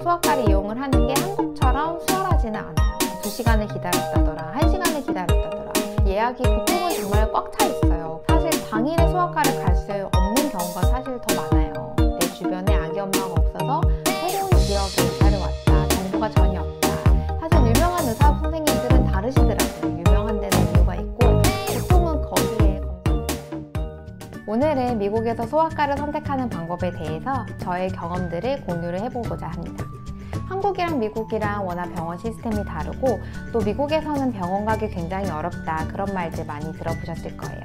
소아과를 이용을 하는 게 한국처럼 수월하지는 않아요. 2시간을 기다렸다더라, 1시간을 기다렸다더라. 예약이 보통은 정말 꽉 차 있어요. 사실 당일에 소아과를 갈 수 없는 경우가 사실 더 많아요. 내 주변에 아기 엄마가 없어서 새로운 지역에 의사를 왔다, 정보가 전혀 없다. 사실 유명한 의사 선생님들은 다르시더라고요. 유명한 데는 이유가 있고 보통은 거기에 오늘은 미국에서 소아과를 선택하는 방법에 대해서 저의 경험들을 공유를 해보고자 합니다. 한국이랑 미국이랑 워낙 병원 시스템이 다르고 또 미국에서는 병원 가기 굉장히 어렵다 그런 말들 많이 들어보셨을 거예요.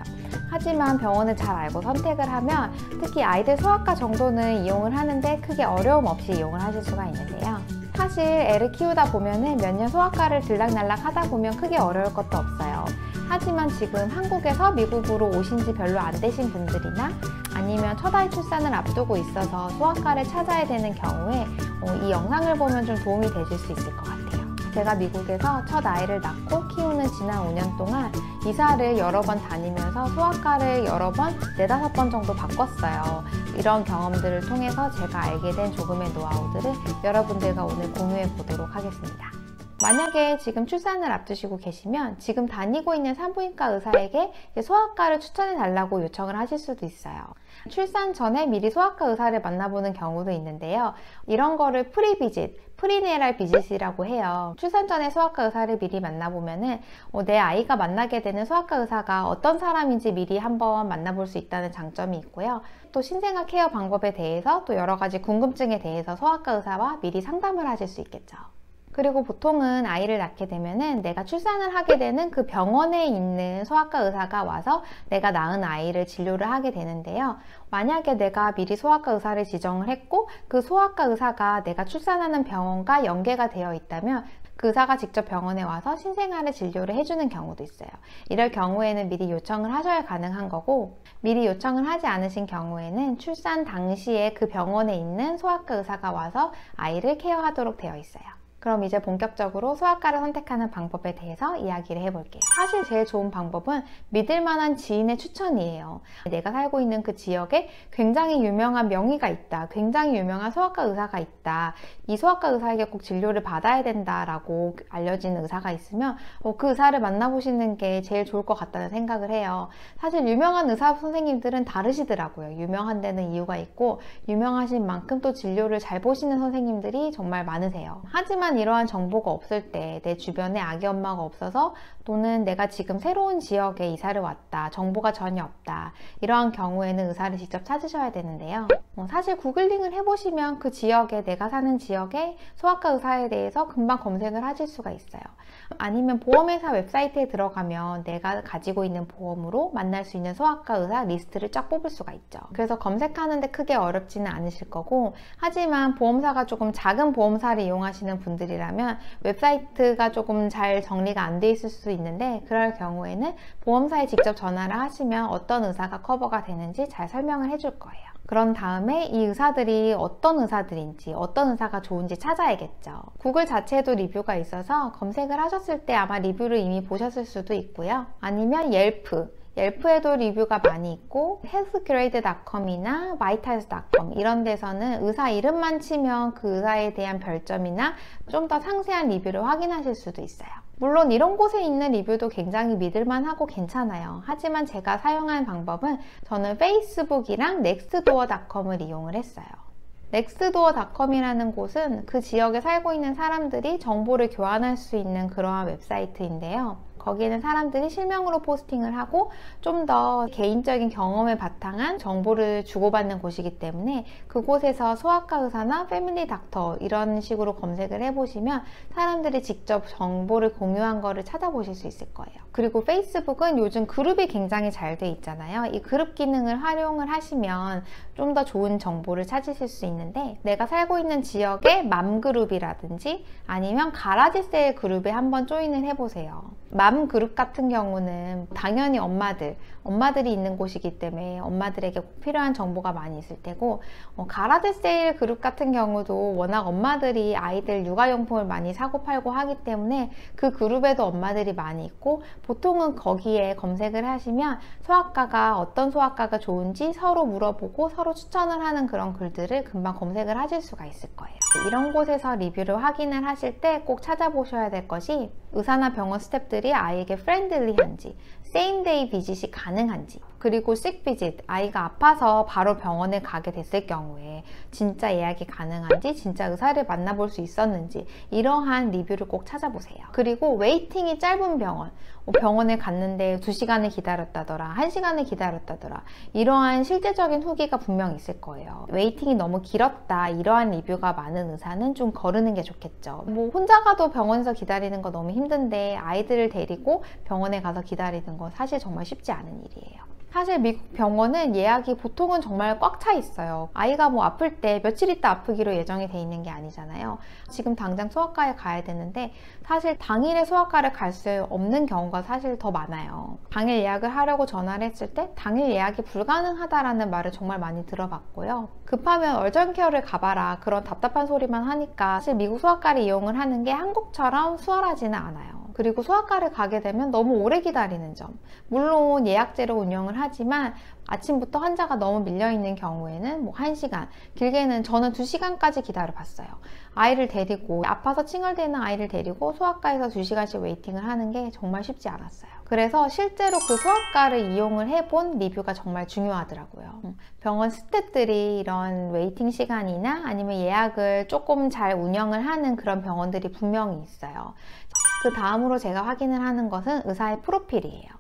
하지만 병원을 잘 알고 선택을 하면 특히 아이들 소아과 정도는 이용을 하는데 크게 어려움 없이 이용을 하실 수가 있는데요. 사실 애를 키우다 보면은 몇 년 소아과를 들락날락 하다 보면 크게 어려울 것도 없어요. 하지만 지금 한국에서 미국으로 오신 지 별로 안 되신 분들이나 아니면 첫 아이 출산을 앞두고 있어서 소아과를 찾아야 되는 경우에 이 영상을 보면 좀 도움이 되실 수 있을 것 같아요. 제가 미국에서 첫 아이를 낳고 키우는 지난 5년 동안 이사를 여러 번 다니면서 소아과를 여러 번, 4~5번 정도 바꿨어요. 이런 경험들을 통해서 제가 알게 된 조금의 노하우들을 여러분들과 오늘 공유해 보도록 하겠습니다. 만약에 지금 출산을 앞두시고 계시면 지금 다니고 있는 산부인과 의사에게 소아과를 추천해 달라고 요청을 하실 수도 있어요. 출산 전에 미리 소아과 의사를 만나보는 경우도 있는데요. 이런 거를 프리비짓, 프리네랄 비짓이라고 해요. 출산 전에 소아과 의사를 미리 만나보면은 내 아이가 만나게 되는 소아과 의사가 어떤 사람인지 미리 한번 만나볼 수 있다는 장점이 있고요. 또 신생아 케어 방법에 대해서 또 여러 가지 궁금증에 대해서 소아과 의사와 미리 상담을 하실 수 있겠죠. 그리고 보통은 아이를 낳게 되면은 내가 출산을 하게 되는 그 병원에 있는 소아과 의사가 와서 내가 낳은 아이를 진료를 하게 되는데요. 만약에 내가 미리 소아과 의사를 지정을 했고 그 소아과 의사가 내가 출산하는 병원과 연계가 되어 있다면 그 의사가 직접 병원에 와서 신생아를 진료를 해주는 경우도 있어요. 이럴 경우에는 미리 요청을 하셔야 가능한 거고 미리 요청을 하지 않으신 경우에는 출산 당시에 그 병원에 있는 소아과 의사가 와서 아이를 케어하도록 되어 있어요. 그럼 이제 본격적으로 소아과를 선택하는 방법에 대해서 이야기를 해볼게요. 사실 제일 좋은 방법은 믿을 만한 지인의 추천이에요. 내가 살고 있는 그 지역에 굉장히 유명한 명의가 있다, 굉장히 유명한 소아과 의사가 있다, 이 소아과 의사에게 꼭 진료를 받아야 된다라고 알려진 의사가 있으면 그 의사를 만나보시는 게 제일 좋을 것 같다는 생각을 해요. 사실 유명한 의사 선생님들은 다르시더라고요. 유명한 데는 이유가 있고 유명하신 만큼 또 진료를 잘 보시는 선생님들이 정말 많으세요. 하지만 이러한 정보가 없을 때 내 주변에 아기 엄마가 없어서 또는 내가 지금 새로운 지역에 이사를 왔다, 정보가 전혀 없다, 이러한 경우에는 의사를 직접 찾으셔야 되는데요. 사실 구글링을 해보시면 그 지역에, 내가 사는 지역에 소아과 의사에 대해서 금방 검색을 하실 수가 있어요. 아니면 보험회사 웹사이트에 들어가면 내가 가지고 있는 보험으로 만날 수 있는 소아과 의사 리스트를 쫙 뽑을 수가 있죠. 그래서 검색하는데 크게 어렵지는 않으실 거고, 하지만 보험사가 조금 작은 보험사를 이용하시는 분들이라면 웹사이트가 조금 잘 정리가 안 돼 있을 수 있는데 그럴 경우에는 보험사에 직접 전화를 하시면 어떤 의사가 커버가 되는지 잘 설명을 해줄 거예요. 그런 다음에 이 의사들이 어떤 의사들인지, 어떤 의사가 좋은지 찾아야겠죠. 구글 자체에도 리뷰가 있어서 검색을 하셨을 때 아마 리뷰를 이미 보셨을 수도 있고요. 아니면 옐프에도 리뷰가 많이 있고 healthgrade.com이나 vitals.com 이런 데서는 의사 이름만 치면 그 의사에 대한 별점이나 좀 더 상세한 리뷰를 확인하실 수도 있어요. 물론 이런 곳에 있는 리뷰도 굉장히 믿을만하고 괜찮아요. 하지만 제가 사용한 방법은 저는 페이스북이랑 nextdoor.com을 이용을 했어요. nextdoor.com이라는 곳은 그 지역에 살고 있는 사람들이 정보를 교환할 수 있는 그러한 웹사이트인데요. 거기에는 사람들이 실명으로 포스팅을 하고 좀 더 개인적인 경험에 바탕한 정보를 주고받는 곳이기 때문에 그곳에서 소아과 의사나 패밀리 닥터 이런 식으로 검색을 해보시면 사람들이 직접 정보를 공유한 거를 찾아보실 수 있을 거예요. 그리고 페이스북은 요즘 그룹이 굉장히 잘 돼 있잖아요. 이 그룹 기능을 활용을 하시면 좀 더 좋은 정보를 찾으실 수 있는데, 내가 살고 있는 지역의 맘그룹이라든지 아니면 가라지셀 그룹에 한번 조인을 해보세요. 맘 그룹 같은 경우는 당연히 엄마들이 있는 곳이기 때문에 엄마들에게 꼭 필요한 정보가 많이 있을 테고, 가라드 세일 그룹 같은 경우도 워낙 엄마들이 아이들 육아용품을 많이 사고 팔고 하기 때문에 그 그룹에도 엄마들이 많이 있고, 보통은 거기에 검색을 하시면 소아과가 어떤 소아과가 좋은지 서로 물어보고 서로 추천을 하는 그런 글들을 금방 검색을 하실 수가 있을 거예요. 이런 곳에서 리뷰를 확인을 하실 때 꼭 찾아보셔야 될 것이 의사나 병원 스태프들이 아이에게 프렌들리한지, 세임데이 비짓이 가능한지, 그리고 식비짓, 아이가 아파서 바로 병원에 가게 됐을 경우에 진짜 예약이 가능한지, 진짜 의사를 만나볼 수 있었는지, 이러한 리뷰를 꼭 찾아보세요. 그리고 웨이팅이 짧은 병원에 갔는데 2시간을 기다렸다더라, 1시간을 기다렸다더라, 이러한 실제적인 후기가 분명 있을 거예요. 웨이팅이 너무 길었다, 이러한 리뷰가 많은 의사는 좀 거르는 게 좋겠죠. 혼자 가도 병원에서 기다리는 거 너무 힘든데 아이들을 데리고 병원에 가서 기다리는 거 사실 정말 쉽지 않은 일이에요. 사실 미국 병원은 예약이 보통은 정말 꽉 차 있어요. 아이가 아플 때 며칠 있다 아프기로 예정이 돼 있는 게 아니잖아요. 지금 당장 소아과에 가야 되는데 사실 당일에 소아과를 갈 수 없는 경우가 사실 더 많아요. 당일 예약을 하려고 전화를 했을 때 당일 예약이 불가능하다라는 말을 정말 많이 들어봤고요. 급하면 얼전케어를 가봐라, 그런 답답한 소리만 하니까 사실 미국 소아과를 이용을 하는 게 한국처럼 수월하지는 않아요. 그리고 소아과를 가게 되면 너무 오래 기다리는 점, 물론 예약제로 운영을 하지만 아침부터 환자가 너무 밀려있는 경우에는 1시간, 길게는 저는 2시간까지 기다려봤어요. 아이를 데리고, 아파서 칭얼대는 아이를 데리고 소아과에서 2시간씩 웨이팅을 하는 게 정말 쉽지 않았어요. 그래서 실제로 그 소아과를 이용을 해본 리뷰가 정말 중요하더라고요. 병원 스태프들이 이런 웨이팅 시간이나 아니면 예약을 조금 잘 운영을 하는 그런 병원들이 분명히 있어요. 그 다음으로 제가 확인을 하는 것은 의사의 프로필이에요.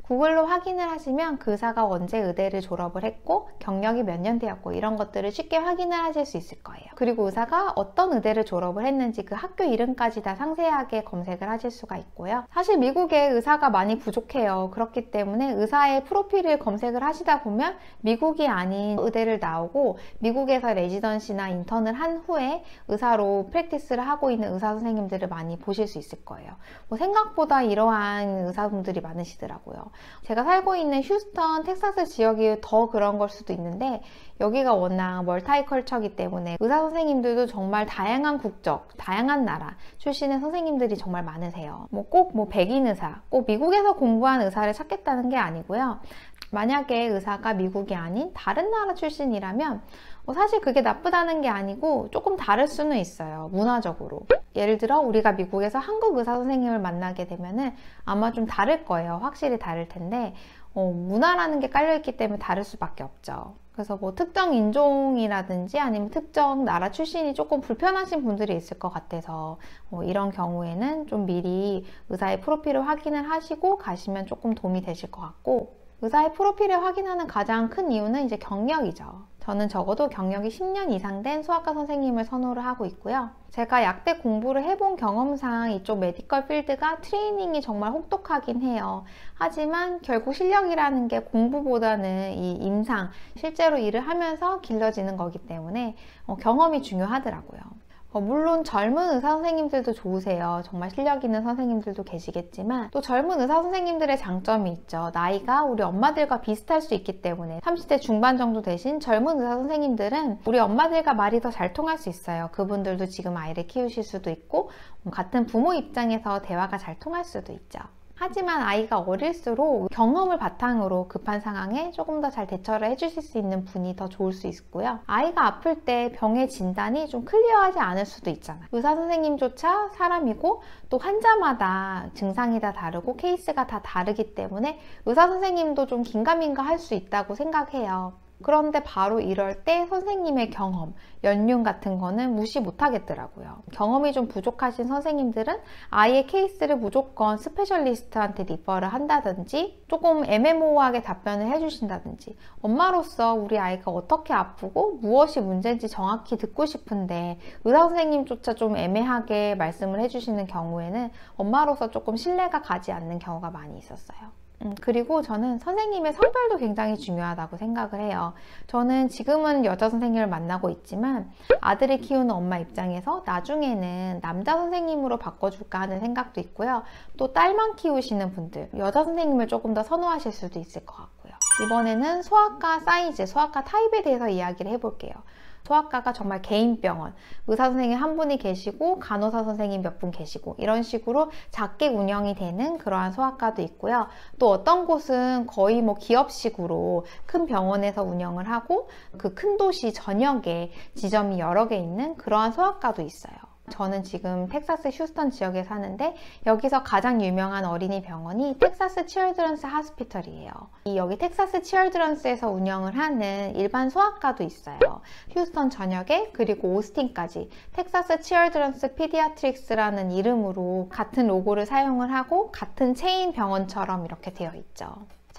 구글로 확인을 하시면 그 의사가 언제 의대를 졸업을 했고 경력이 몇 년 되었고 이런 것들을 쉽게 확인을 하실 수 있을 거예요. 그리고 의사가 어떤 의대를 졸업을 했는지 그 학교 이름까지 다 상세하게 검색을 하실 수가 있고요. 사실 미국에 의사가 많이 부족해요. 그렇기 때문에 의사의 프로필을 검색을 하시다 보면 미국이 아닌 의대를 나오고 미국에서 레지던시나 인턴을 한 후에 의사로 프랙티스를 하고 있는 의사 선생님들을 많이 보실 수 있을 거예요. 생각보다 이러한 의사분들이 많으시더라고요. 제가 살고 있는 휴스턴, 텍사스 지역이 더 그런 걸 수도 있는데 여기가 워낙 멀타이컬처이기 때문에 의사 선생님들도 정말 다양한 국적, 다양한 나라 출신의 선생님들이 정말 많으세요. 꼭 백인 의사, 꼭 미국에서 공부한 의사를 찾겠다는 게 아니고요. 만약에 의사가 미국이 아닌 다른 나라 출신이라면 사실 그게 나쁘다는 게 아니고 조금 다를 수는 있어요. 문화적으로. 예를 들어 우리가 미국에서 한국 의사 선생님을 만나게 되면은 아마 좀 다를 거예요. 확실히 다를 텐데 문화라는 게 깔려있기 때문에 다를 수밖에 없죠. 그래서 특정 인종이라든지 아니면 특정 나라 출신이 조금 불편하신 분들이 있을 것 같아서 이런 경우에는 좀 미리 의사의 프로필을 확인을 하시고 가시면 조금 도움이 되실 것 같고, 의사의 프로필을 확인하는 가장 큰 이유는 이제 경력이죠. 저는 적어도 경력이 10년 이상 된 소아과 선생님을 선호를 하고 있고요. 제가 약대 공부를 해본 경험상 이쪽 메디컬 필드가 트레이닝이 정말 혹독하긴 해요. 하지만 결국 실력이라는 게 공부보다는 이 임상, 실제로 일을 하면서 길러지는 거기 때문에 경험이 중요하더라고요. 물론 젊은 의사 선생님들도 좋으세요. 정말 실력 있는 선생님들도 계시겠지만 또 젊은 의사 선생님들의 장점이 있죠. 나이가 우리 엄마들과 비슷할 수 있기 때문에 30대 중반 정도 되신 젊은 의사 선생님들은 우리 엄마들과 말이 더 잘 통할 수 있어요. 그분들도 지금 아이를 키우실 수도 있고 같은 부모 입장에서 대화가 잘 통할 수도 있죠. 하지만 아이가 어릴수록 경험을 바탕으로 급한 상황에 조금 더 잘 대처를 해주실 수 있는 분이 더 좋을 수 있고요. 아이가 아플 때 병의 진단이 좀 클리어하지 않을 수도 있잖아요. 의사 선생님조차 사람이고 또 환자마다 증상이 다 다르고 케이스가 다 다르기 때문에 의사 선생님도 좀 긴가민가 할 수 있다고 생각해요. 그런데 바로 이럴 때 선생님의 경험, 연륜 같은 거는 무시 못 하겠더라고요. 경험이 좀 부족하신 선생님들은 아이의 케이스를 무조건 스페셜리스트한테 리퍼를 한다든지 조금 애매모호하게 답변을 해주신다든지, 엄마로서 우리 아이가 어떻게 아프고 무엇이 문제인지 정확히 듣고 싶은데 의사 선생님조차 좀 애매하게 말씀을 해주시는 경우에는 엄마로서 조금 신뢰가 가지 않는 경우가 많이 있었어요. 그리고 저는 선생님의 성별도 굉장히 중요하다고 생각을 해요. 저는 지금은 여자 선생님을 만나고 있지만 아들을 키우는 엄마 입장에서 나중에는 남자 선생님으로 바꿔줄까 하는 생각도 있고요. 또 딸만 키우시는 분들, 여자 선생님을 조금 더 선호하실 수도 있을 것 같고요. 이번에는 소아과 사이즈, 소아과 타입에 대해서 이야기를 해볼게요. 소아과가 정말 개인 병원, 의사 선생님 한 분이 계시고 간호사 선생님 몇 분 계시고 이런 식으로 작게 운영이 되는 그러한 소아과도 있고요. 또 어떤 곳은 거의 뭐 기업식으로 큰 병원에서 운영을 하고 그 큰 도시 전역에 지점이 여러 개 있는 그러한 소아과도 있어요. 저는 지금 텍사스 휴스턴 지역에 사는데 여기서 가장 유명한 어린이 병원이 텍사스 칠드런스 하스피털이에요. 여기 텍사스 칠드런스에서 운영을 하는 일반 소아과도 있어요. 휴스턴 전역에 그리고 오스틴까지 텍사스 칠드런스 피디아트릭스라는 이름으로 같은 로고를 사용을 하고 같은 체인 병원처럼 이렇게 되어 있죠.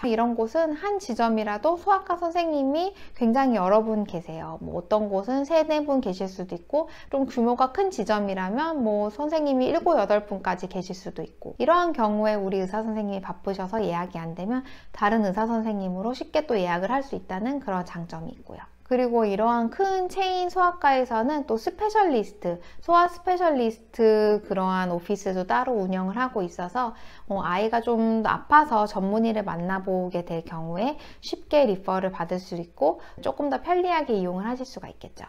이런 곳은 한 지점이라도 소아과 선생님이 굉장히 여러 분 계세요. 뭐 어떤 곳은 3, 4분 계실 수도 있고 좀 규모가 큰 지점이라면 뭐 선생님이 7, 8분까지 계실 수도 있고 이러한 경우에 우리 의사 선생님이 바쁘셔서 예약이 안 되면 다른 의사 선생님으로 쉽게 또 예약을 할 수 있다는 그런 장점이 있고요. 그리고 이러한 큰 체인 소아과에서는 또 스페셜리스트, 소아 스페셜리스트 그러한 오피스도 따로 운영을 하고 있어서 아이가 좀 아파서 전문의를 만나보게 될 경우에 쉽게 리퍼를 받을 수 있고 조금 더 편리하게 이용을 하실 수가 있겠죠.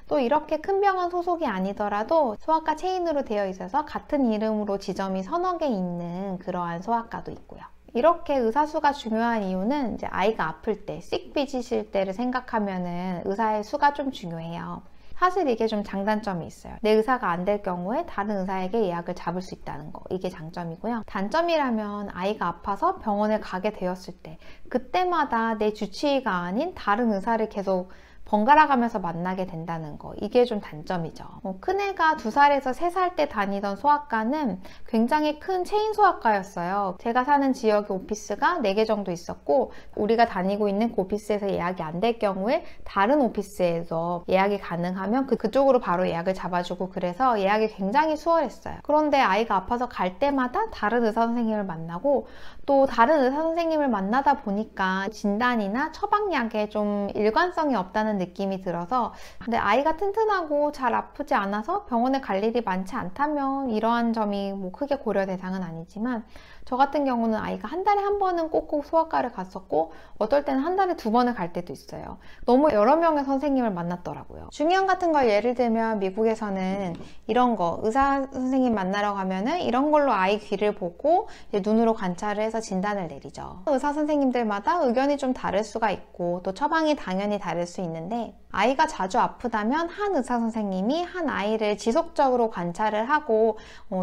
또 이렇게 큰 병원 소속이 아니더라도 소아과 체인으로 되어 있어서 같은 이름으로 지점이 서너 개 있는 그러한 소아과도 있고요. 이렇게 의사수가 중요한 이유는 이제 아이가 아플 때, 씩비짓일 때를 생각하면은 의사의 수가 좀 중요해요. 사실 이게 좀 장단점이 있어요. 내 의사가 안 될 경우에 다른 의사에게 예약을 잡을 수 있다는 거, 이게 장점이고요. 단점이라면 아이가 아파서 병원에 가게 되었을 때 그때마다 내 주치의가 아닌 다른 의사를 계속 번갈아 가면서 만나게 된다는 거, 이게 좀 단점이죠. 큰애가 2살에서 3살 때 다니던 소아과는 굉장히 큰 체인 소아과였어요. 제가 사는 지역에 오피스가 4개 정도 있었고 우리가 다니고 있는 그 오피스에서 예약이 안 될 경우에 다른 오피스에서 예약이 가능하면 그쪽으로 바로 예약을 잡아주고 그래서 예약이 굉장히 수월했어요. 그런데 아이가 아파서 갈 때마다 다른 의사 선생님을 만나고 또 다른 의사 선생님을 만나다 보니까 진단이나 처방약에 좀 일관성이 없다는 느낌이 들어서, 근데 아이가 튼튼하고 잘 아프지 않아서 병원에 갈 일이 많지 않다면 이러한 점이 뭐 크게 고려 대상은 아니지만 저 같은 경우는 아이가 한 달에 한 번은 꼭꼭 소아과를 갔었고 어떨 때는 한 달에 2번을 갈 때도 있어요. 너무 여러 명의 선생님을 만났더라고요. 중이염 같은 걸 예를 들면 미국에서는 이런 거 의사 선생님 만나러 가면은 이런 걸로 아이 귀를 보고 눈으로 관찰을 해서 진단을 내리죠. 의사 선생님들마다 의견이 좀 다를 수가 있고 또 처방이 당연히 다를 수 있는데 아이가 자주 아프다면 한 의사 선생님이 한 아이를 지속적으로 관찰을 하고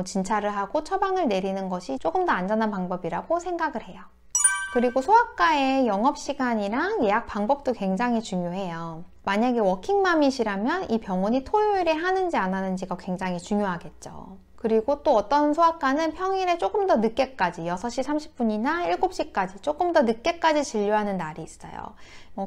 진찰을 하고 처방을 내리는 것이 조금 더 안전한 방법이라고 생각을 해요. 그리고 소아과의 영업시간이랑 예약 방법도 굉장히 중요해요. 만약에 워킹맘이시라면 이 병원이 토요일에 하는지 안 하는지가 굉장히 중요하겠죠. 그리고 또 어떤 소아과는 평일에 조금 더 늦게까지 6시 30분이나 7시까지 조금 더 늦게까지 진료하는 날이 있어요.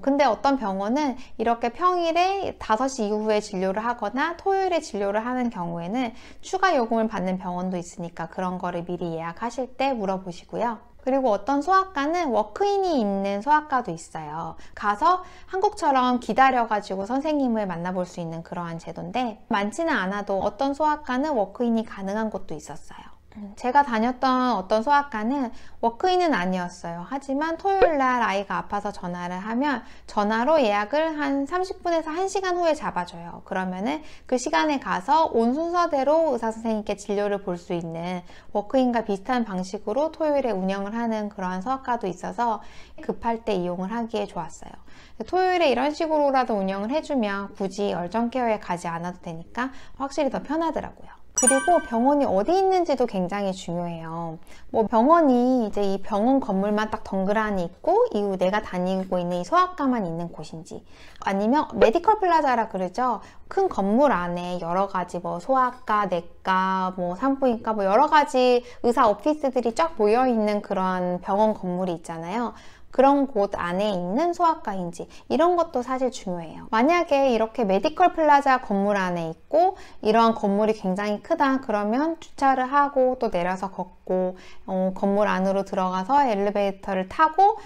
근데 어떤 병원은 이렇게 평일에 5시 이후에 진료를 하거나 토요일에 진료를 하는 경우에는 추가 요금을 받는 병원도 있으니까 그런 거를 미리 예약하실 때 물어보시고요. 그리고 어떤 소아과는 워크인이 있는 소아과도 있어요. 가서 한국처럼 기다려가지고 선생님을 만나볼 수 있는 그러한 제도인데 많지는 않아도 어떤 소아과는 워크인이 가능한 곳도 있었어요. 제가 다녔던 어떤 소아과는 워크인은 아니었어요. 하지만 토요일날 아이가 아파서 전화를 하면 전화로 예약을 한 30분에서 1시간 후에 잡아줘요. 그러면은 그 시간에 가서 온 순서대로 의사 선생님께 진료를 볼 수 있는 워크인과 비슷한 방식으로 토요일에 운영을 하는 그러한 소아과도 있어서 급할 때 이용을 하기에 좋았어요. 토요일에 이런 식으로라도 운영을 해주면 굳이 얼정케어에 가지 않아도 되니까 확실히 더 편하더라고요. 그리고 병원이 어디 있는지도 굉장히 중요해요. 뭐 병원이 이제 이 병원 건물만 딱 덩그라니 있고 이후 내가 다니고 있는 이 소아과만 있는 곳인지, 아니면 메디컬 플라자라 그러죠. 큰 건물 안에 여러 가지 뭐 소아과, 내과, 뭐 산부인과 뭐 여러 가지 의사 오피스들이 쫙 모여 있는 그런 병원 건물이 있잖아요. 그런 곳 안에 있는 소아과인지 이런 것도 사실 중요해요. 만약에 이렇게 메디컬 플라자 건물 안에 있고 이러한 건물이 굉장히 크다 그러면 주차를 하고 또 내려서 걷고 없고 건물 안으로 들어가서 엘리베이터를 타고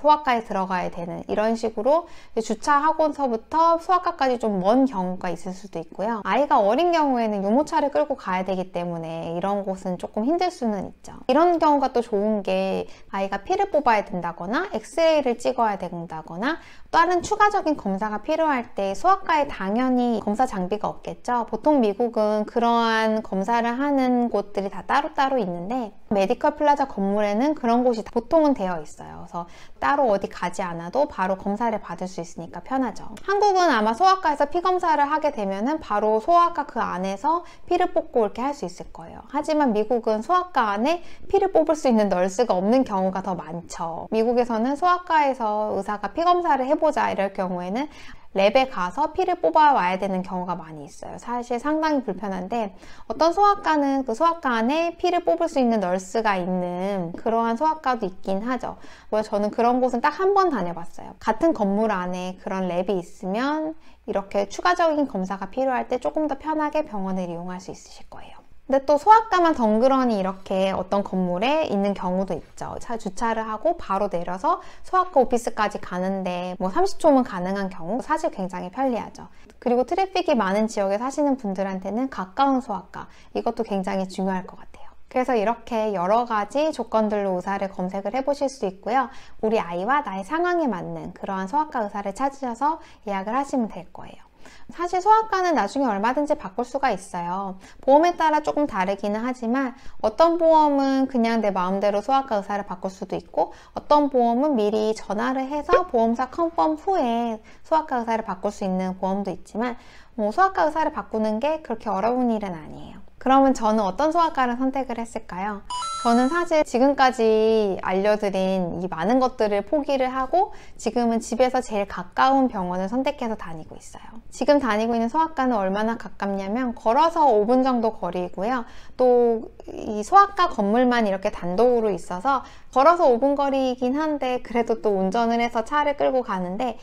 소아과에 들어가야 되는 이런 식으로 주차하고서부터 소아과까지 좀 먼 경우가 있을 수도 있고요. 아이가 어린 경우에는 유모차를 끌고 가야 되기 때문에 이런 곳은 조금 힘들 수는 있죠. 이런 경우가 또 좋은 게 아이가 피를 뽑아야 된다거나 엑스레이를 찍어야 된다거나 다른 추가적인 검사가 필요할 때 소아과에 당연히 검사 장비가 없겠죠. 보통 미국은 그러한 검사를 하는 곳들이 다 따로따로 있는데 메디컬 플라자 건물에는 그런 곳이 보통은 되어 있어요. 그래서 따로 어디 가지 않아도 바로 검사를 받을 수 있으니까 편하죠. 한국은 아마 소아과에서 피 검사를 하게 되면은 바로 소아과 그 안에서 피를 뽑고 이렇게 할 수 있을 거예요. 하지만 미국은 소아과 안에 피를 뽑을 수 있는 널스가 없는 경우가 더 많죠. 미국에서는 소아과에서 의사가 피 검사를 해보자 이럴 경우에는 랩에 가서 피를 뽑아 와야 되는 경우가 많이 있어요. 사실 상당히 불편한데 어떤 소아과는 그 소아과 안에 피를 뽑을 수 있는 널스가 있는 그러한 소아과도 있긴 하죠. 저는 그런 곳은 딱 한 번 다녀봤어요. 같은 건물 안에 그런 랩이 있으면 이렇게 추가적인 검사가 필요할 때 조금 더 편하게 병원을 이용할 수 있으실 거예요. 근데 또 소아과만 덩그러니 이렇게 어떤 건물에 있는 경우도 있죠. 주차를 하고 바로 내려서 소아과 오피스까지 가는데 30초면 가능한 경우 사실 굉장히 편리하죠. 그리고 트래픽이 많은 지역에 사시는 분들한테는 가까운 소아과, 이것도 굉장히 중요할 것 같아요. 그래서 이렇게 여러 가지 조건들로 의사를 검색을 해보실 수 있고요. 우리 아이와 나의 상황에 맞는 그러한 소아과 의사를 찾으셔서 예약을 하시면 될 거예요. 사실 소아과는 나중에 얼마든지 바꿀 수가 있어요. 보험에 따라 조금 다르기는 하지만 어떤 보험은 그냥 내 마음대로 소아과 의사를 바꿀 수도 있고 어떤 보험은 미리 전화를 해서 보험사 컨펌 후에 소아과 의사를 바꿀 수 있는 보험도 있지만 소아과 의사를 바꾸는 게 그렇게 어려운 일은 아니에요. 그러면 저는 어떤 소아과를 선택을 했을까요? 저는 사실 지금까지 알려드린 이 많은 것들을 포기를 하고 지금은 집에서 제일 가까운 병원을 선택해서 다니고 있어요. 지금 다니고 있는 소아과는 얼마나 가깝냐면 걸어서 5분 정도 거리고요. 또 이 소아과 건물만 이렇게 단독으로 있어서 걸어서 5분 거리이긴 한데 그래도 또 운전을 해서 차를 끌고 가는데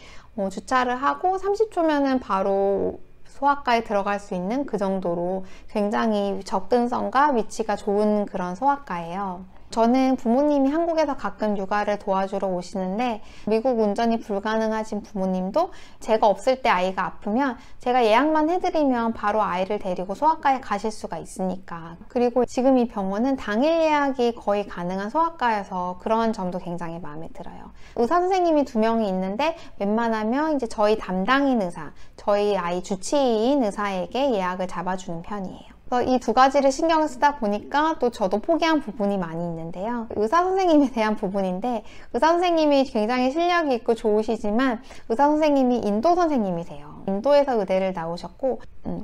주차를 하고 30초면은 바로 소아과에 들어갈 수 있는 그 정도로 굉장히 접근성과 위치가 좋은 그런 소아과예요. 저는 부모님이 한국에서 가끔 육아를 도와주러 오시는데 미국 운전이 불가능하신 부모님도 제가 없을 때 아이가 아프면 제가 예약만 해드리면 바로 아이를 데리고 소아과에 가실 수가 있으니까. 그리고 지금 이 병원은 당일 예약이 거의 가능한 소아과여서 그런 점도 굉장히 마음에 들어요. 의사 선생님이 2명이 있는데 웬만하면 이제 저희 담당인 의사, 저희 아이 주치의인 의사에게 예약을 잡아주는 편이에요. 이 두 가지를 신경을 쓰다 보니까 또 저도 포기한 부분이 많이 있는데요. 의사 선생님에 대한 부분인데 의사 선생님이 굉장히 실력이 있고 좋으시지만 의사 선생님이 인도 선생님이세요. 인도에서 의대를 나오셨고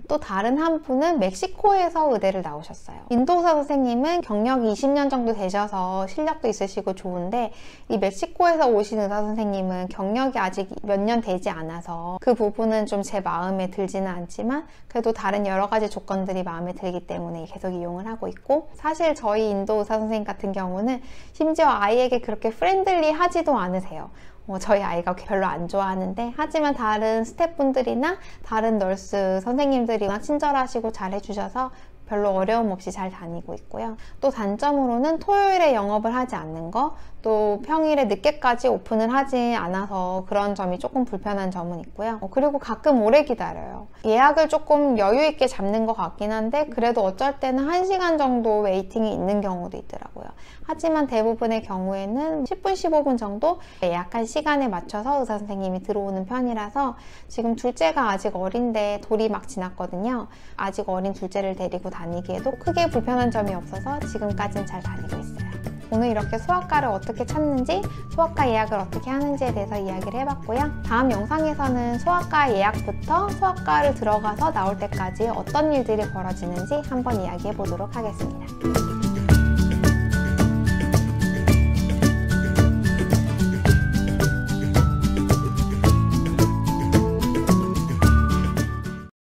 또 다른 한 분은 멕시코에서 의대를 나오셨어요. 인도 의사 선생님은 경력이 20년 정도 되셔서 실력도 있으시고 좋은데 이 멕시코에서 오신 의사 선생님은 경력이 아직 몇 년 되지 않아서 그 부분은 좀 제 마음에 들지는 않지만 그래도 다른 여러 가지 조건들이 마음에 들기 때문에 계속 이용을 하고 있고 사실 저희 인도 의사 선생님 같은 경우는 심지어 아이에게 그렇게 프렌들리하지도 않으세요. 저희 아이가 별로 안 좋아하는데 하지만 다른 스태프분들이나 다른 널스 선생님들이 친절하시고 잘 해주셔서 별로 어려움 없이 잘 다니고 있고요. 또 단점으로는 토요일에 영업을 하지 않는 거, 또 평일에 늦게까지 오픈을 하지 않아서 그런 점이 조금 불편한 점은 있고요. 그리고 가끔 오래 기다려요. 예약을 조금 여유 있게 잡는 것 같긴 한데 그래도 어쩔 때는 1시간 정도 웨이팅이 있는 경우도 있더라고요. 하지만 대부분의 경우에는 10분, 15분 정도 예약한 시간에 맞춰서 의사 선생님이 들어오는 편이라서 지금 둘째가 아직 어린데 돌이 막 지났거든요. 아직 어린 둘째를 데리고 다니기에도 크게 불편한 점이 없어서 지금까지는 잘 다니고 있어요. 오늘 이렇게 소아과를 어떻게 찾는지, 소아과 예약을 어떻게 하는지에 대해서 이야기를 해봤고요. 다음 영상에서는 소아과 예약부터 소아과를 들어가서 나올 때까지 어떤 일들이 벌어지는지 한번 이야기해 보도록 하겠습니다.